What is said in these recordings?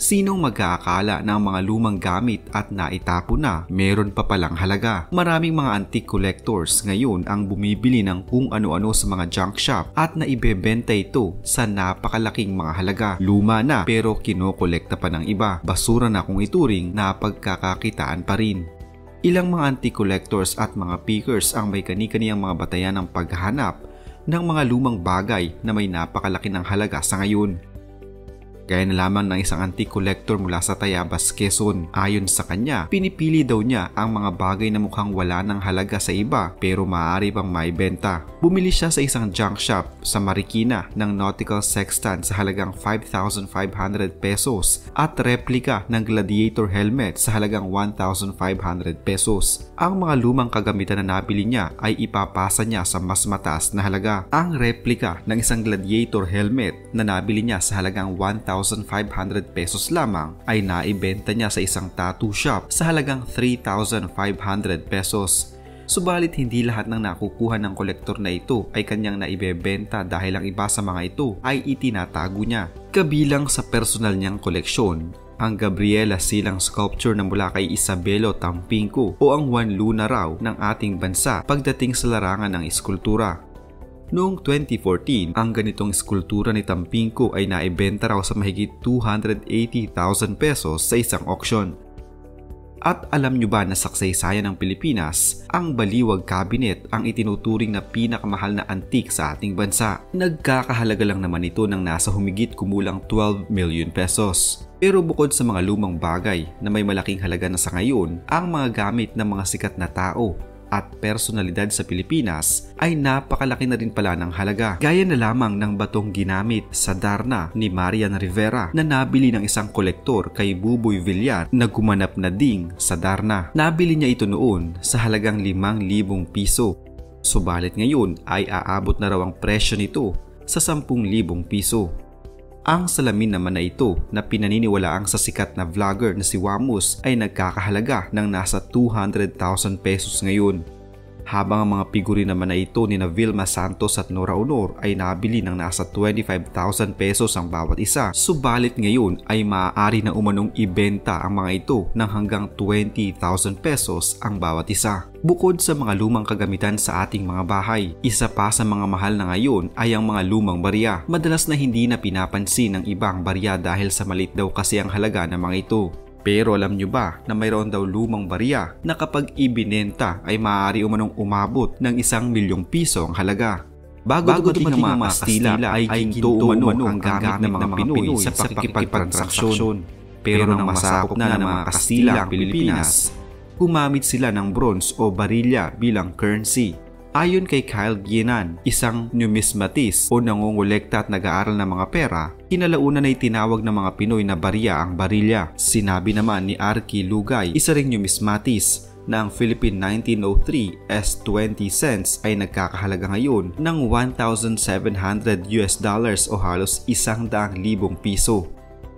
Sinong mag-aakala na ang mga lumang gamit at naitapo na meron pa palang halaga? Maraming mga antique collectors ngayon ang bumibili ng kung ano-ano sa mga junk shop at naibebenta ito sa napakalaking mga halaga. Luma na pero kinokolekta pa ng iba. Basura na kung ituring na pagkakakitaan pa rin. Ilang mga antique collectors at mga pickers ang may kani-kaniyang mga batayan ng paghahanap ng mga lumang bagay na may napakalaki ng halaga sa ngayon. Gaya na lamang ng isang antique collector mula sa Tayabas, Quezon. Ayon sa kanya, pinipili daw niya ang mga bagay na mukhang wala ng halaga sa iba pero maaari pang maibenta. Bumili siya sa isang junk shop sa Marikina ng nautical sextant sa halagang 5,500 pesos at replika ng gladiator helmet sa halagang 1,500 pesos. Ang mga lumang kagamitan na nabili niya ay ipapasa niya sa mas mataas na halaga. Ang replika ng isang gladiator helmet na nabili niya sa halagang 1,500 pesos lamang ay naibenta niya sa isang tattoo shop sa halagang 3,500 pesos. Subalit hindi lahat ng nakukuha ng kolektor na ito ay kanyang naibebenta dahil ang iba sa mga ito ay itinatago niya. Kabilang sa personal niyang koleksyon, ang Gabriela Silang sculpture na mula kay Isabelo Tampinco o ang Juan Luna raw ng ating bansa pagdating sa larangan ng eskultura. Noong 2014, ang ganitong eskultura ni Tampinco ay naibenta raw sa mahigit 280,000 pesos sa isang auction. At alam nyo ba na sa kasaysayan ng Pilipinas, ang Baliwag Cabinet ang itinuturing na pinakamahal na antique sa ating bansa. Nagkakahalaga lang naman ito ng nasa humigit kumulang 12 million pesos. Pero bukod sa mga lumang bagay na may malaking halaga na sa ngayon, ang mga gamit ng mga sikat na tao at personalidad sa Pilipinas ay napakalaki na rin pala ng halaga. Gaya na lamang ng batong ginamit sa Darna ni Marian Rivera na nabili ng isang kolektor kay Buboy Villar na gumanap na ding sa Darna. Nabili niya ito noon sa halagang 5,000 piso. Subalit ngayon ay aabot na raw ang presyo nito sa 10,000 piso. Ang salamin naman na ito na pinaniniwalaang sa sikat na vlogger na si Wamus ay nagkakahalaga ng nasa 200,000 pesos ngayon. Habang ang mga figurine naman na ito ni Vilma Santos at Nora Honor ay nabili ng nasa 25,000 pesos ang bawat isa. Subalit ngayon ay maaari na umanong ibenta ang mga ito ng hanggang 20,000 pesos ang bawat isa. Bukod sa mga lumang kagamitan sa ating mga bahay, isa pa sa mga mahal na ngayon ay ang mga lumang barya. Madalas na hindi na pinapansin ng ibang barya dahil sa maliit daw kasi ang halaga ng mga ito. Pero alam nyo ba na mayroon daw lumang barya na kapag ibinenta ay maaari umanong umabot ng 1,000,000 piso ang halaga. Bago dumating ang mga Kastila ay ginto umano ang gamit ng mga Pinoy sa pakikipagtransaksyon. Pero nang masakop na ng mga Kastila ang Pilipinas, gumamit sila ng bronze o barilya bilang currency. Ayon kay Kyle Guinan, isang numismatist o nangongolekta at nag-aaral ng mga pera, kinalaunan ay tinawag ng mga Pinoy na barya ang barilya. Sinabi naman ni Arky Lugay, isa ring numismatist, na ang Philippine 1903 as 20 cents ay nagkakahalaga ngayon ng $1,700 o halos 100,000 piso.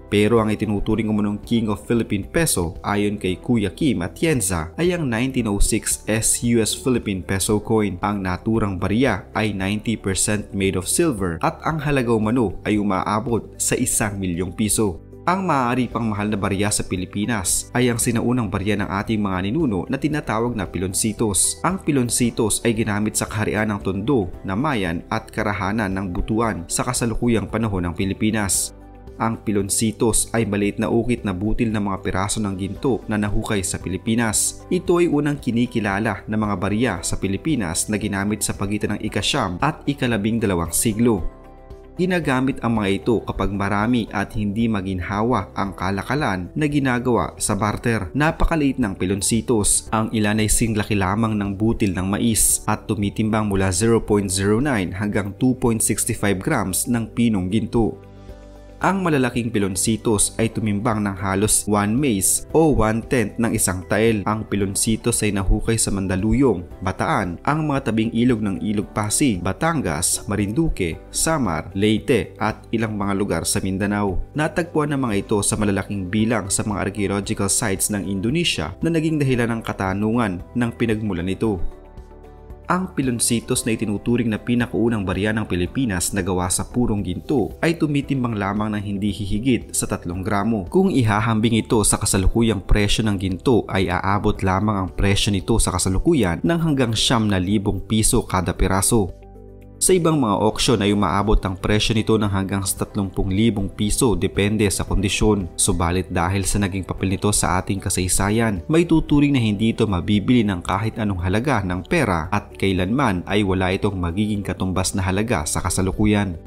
Pero ang itinuturing umunong King of Philippine Peso ayon kay Kuya Kim Atienza ay ang 1906 US Philippine Peso coin. Ang naturang barya ay 90% made of silver at ang halaga umano ay umaabot sa 1,000,000 piso. Ang maaari pang mahal na barya sa Pilipinas ay ang sinaunang barya ng ating mga ninuno na tinatawag na piloncitos. Ang piloncitos ay ginamit sa kaharian ng Tondo, Namayan at Karahanan ng Butuan sa kasalukuyang panahon ng Pilipinas. Ang piloncitos ay maliit na ukit na butil ng mga piraso ng ginto na nahukay sa Pilipinas. Ito ay unang kinikilala na mga barya sa Pilipinas na ginamit sa pagitan ng ika-9 at ika-12 siglo. Ginagamit ang mga ito kapag marami at hindi maginhawa ang kalakalan na ginagawa sa barter. Napakaliit ng piloncitos. Ang ilan ay singlaki lamang ng butil ng mais at tumitimbang mula 0.09 hanggang 2.65 grams ng pinong ginto. Ang malalaking piloncitos ay tumimbang ng halos 1 mace o 1/10 ng isang tael. Ang piloncitos ay nahukay sa Mandaluyong, Bataan, ang mga tabing ilog ng Ilog Pasig, Batangas, Marinduque, Samar, Leyte at ilang mga lugar sa Mindanao. Natagpuan ng mga ito sa malalaking bilang sa mga archaeological sites ng Indonesia na naging dahilan ng katanungan ng pinagmulan nito. Ang Piloncitos na itinuturing na pinakaunang barya ng Pilipinas na gawa sa purong ginto ay tumitimbang lamang ng hindi hihigit sa 3 gramo. Kung ihahambing ito sa kasalukuyang presyo ng ginto ay aabot lamang ang presyo nito sa kasalukuyan ng hanggang 9,000 piso kada piraso. Sa ibang mga auction ay umaabot ang presyo nito ng hanggang 30,000 piso depende sa kondisyon. Subalit dahil sa naging papel nito sa ating kasaysayan, may tuturing na hindi ito mabibili ng kahit anong halaga ng pera at kailanman ay wala itong magiging katumbas na halaga sa kasalukuyan.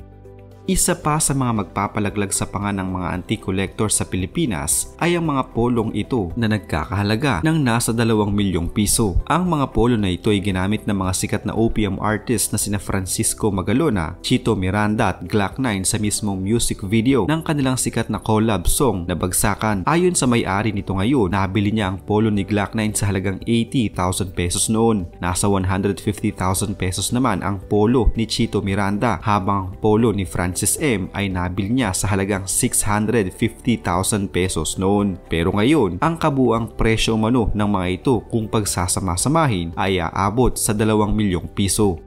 Isa pa sa mga magpapalaglag sa panga ng mga antique collector sa Pilipinas ay ang mga polong ito na nagkakahalaga ng nasa 2 milyong piso. Ang mga polo na ito ay ginamit ng mga sikat na OPM artist na sina Francisco Magalona, Chito Miranda at Glock 9 sa mismong music video ng kanilang sikat na collab song na Bagsakan. Ayon sa may-ari nito ngayon, nabili niya ang polo ni Glock 9 sa halagang 80,000 pesos noon. Nasa 150,000 pesos naman ang polo ni Chito Miranda habang ang polo ni Francisco M ay nabili niya sa halagang 650,000 pesos noon. Pero ngayon, ang kabuang presyo umano ng mga ito kung pagsasama-samahin ay aabot sa 2 milyong piso.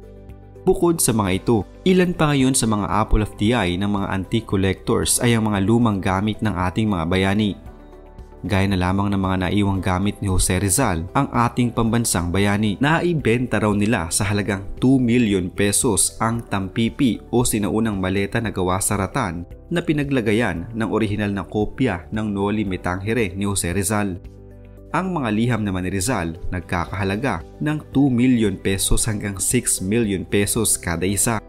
Bukod sa mga ito, ilan pa ngayon sa mga apple of the eye ng mga antique collectors ay ang mga lumang gamit ng ating mga bayani. Gaya na lamang ng mga naiwang gamit ni Jose Rizal, ang ating pambansang bayani. Naibenta raw nila sa halagang 2 million pesos ang tampipi o sinaunang maleta na gawa sa ratan na pinaglagayan ng orihinal na kopya ng Noli Me Tangere ni Jose Rizal. Ang mga liham naman ni Rizal nagkakahalaga ng 2 million pesos hanggang 6 million pesos kada isa.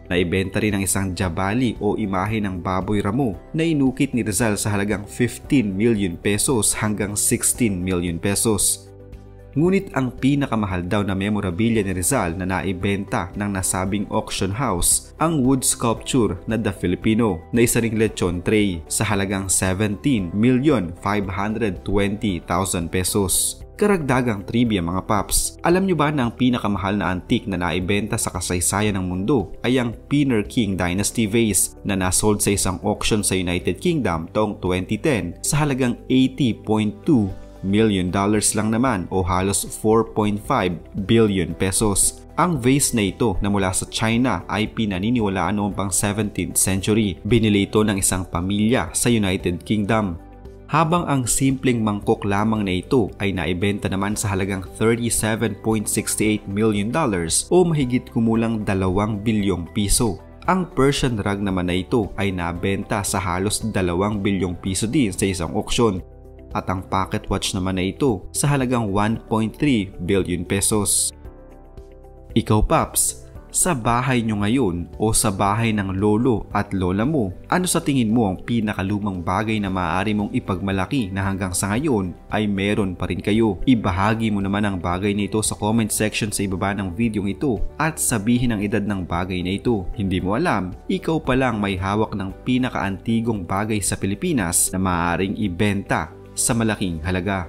Naibenta rin ang isang jabali o imahe ng baboy ramo na inukit ni Rizal sa halagang 15 million pesos hanggang 16 million pesos. Ngunit ang pinakamahal daw na memorabilia ni Rizal na naibenta ng nasabing auction house ang wood sculpture na The Filipino na isa ring lechon tray sa halagang 17,520,000 pesos. Karagdagang trivia mga paps, alam nyo ba na ang pinakamahal na antique na naibenta sa kasaysayan ng mundo ay ang Pinner King Dynasty vase na nasold sa isang auction sa United Kingdom taong 2010 sa halagang $80.2 million lang naman o halos 4.5 billion pesos. Ang vase na ito na mula sa China ay pinaniniwalaan noong pang 17th century. Binili ito ng isang pamilya sa United Kingdom. Habang ang simpleng mangkok lamang na ito ay naibenta naman sa halagang $37.68 million o mahigit kumulang 2 bilyong piso. Ang Persian rug naman na ito ay nabenta sa halos 2 bilyong piso din sa isang auction. At ang pocket watch naman na ito sa halagang 1.3 billion pesos. Ikaw Paps, sa bahay nyo ngayon o sa bahay ng lolo at lola mo, ano sa tingin mo ang pinakalumang bagay na maaari mong ipagmalaki na hanggang sa ngayon ay meron pa rin kayo? Ibahagi mo naman ang bagay na ito sa comment section sa ibaba ng video ito at sabihin ang edad ng bagay na ito. Hindi mo alam, ikaw pa lang may hawak ng pinakaantigong bagay sa Pilipinas na maaaring ibenta sa malaking halaga.